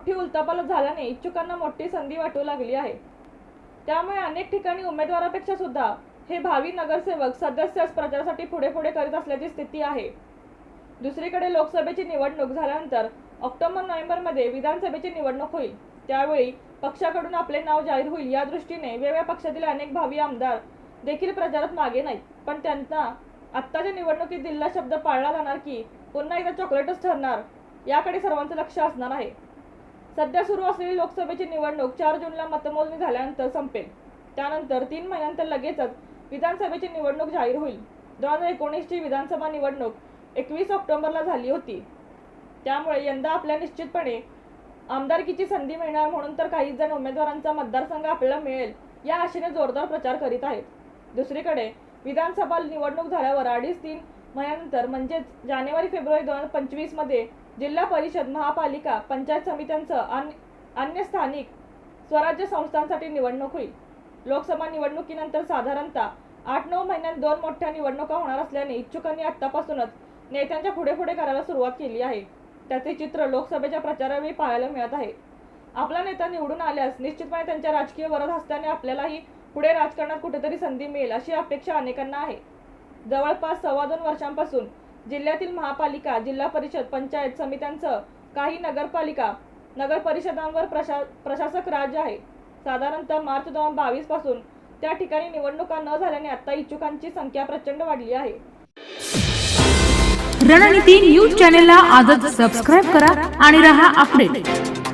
मोठी उलथापालथ झाल्याने इच्छुकांना मोठी संधी वाटू लागली आहे। त्यामुळे अनेक ठिकाणी उमेदवारापेक्षा सुद्धा हे भावी नगरसेवक सदस्यच प्रचारासाठी पुढे पुढे करीत असल्याची स्थिती आहे। दुसरीकडे लोकसभेची निवडणूक झाल्यानंतर ऑक्टोबर-नोव्हेंबरमध्ये विधानसभेची निवडणूक होईल। त्यावेळी पक्षाकडून आपले नाव जाहीर होईल या दृष्टीने वेगवेगळ्या पक्षातील अनेक भावी आमदार देखील प्रचारात मागे नाहीत, पण त्यांना आत्ताच्या निवडणुकीत दिलेला शब्द पाळला जाणार की पुन्हा एकदा चॉकलेटच ठरणार याकडे सर्वांचं लक्ष असणार आहे। सध्या सुरू असलेली लोकसभेची निवडणूक 4 जूनला मतमोजणी झाल्यानंतर संपेल। त्यानंतर 3 महिन्यांनंतर लगेचच विधानसभेची निवडणूक जाहीर होईल। 2019ची विधानसभा निवडणूक 21 ऑक्टोबरला झाली होती। त्यामुळे यंदा आपल्याला निश्चितपणे आमदारकीची संधी मिळणार, म्हणून तर काही जण उमेदवारांचा मतदारसंघ आपल्याला मिळेल या आशेने जोरदार प्रचार करीत आहेत। दुसरीकडे विधानसभा निवडणूक झाल्यावर 2.5-3 महिन्यानंतर म्हणजेच जानेवारी-फेब्रुवारी 2025 मध्ये जिल्हा परिषद, महापालिका, पंचायत समित्यांसह अन्य स्थानिक स्वराज्य संस्थांसाठी निवडणूक होईल। लोकसभा निवडणुकीनंतर साधारणतः 8-9 महिन्यांत 2 मोठ्या निवडणुका होणार असल्याने इच्छुकांनी आत्तापासूनच नेत्यांच्या पुढे करायला सुरुवात केली आहे। त्याचे चित्र लोकसभेच्या प्रचारावेळी पाहायला मिळत आहे। आपला नेता निवडून आल्यास निश्चितपणे त्यांच्या राजकीय वरद हस्त्याने आपल्यालाही पुढे राजकारणात कुठेतरी संधी मिळेल अशी अपेक्षा अनेकांना आहे। जवळपास 2.25 वर्षांपासून जिल्ह्यातील महापालिका, जिल्हा परिषद, पंचायत समित्यांसह काही नगर परिषदांवर प्रशासक राज आहे। साधारणतः मार्च 2022 पासून त्या ठिकाणी निवडणुका न झाल्याने आता इच्छुकांची संख्या प्रचंड वाढली आहे। रणनीती न्यूज चॅनेलला आजच सबस्क्राईब करा आणि रहा अपडेट।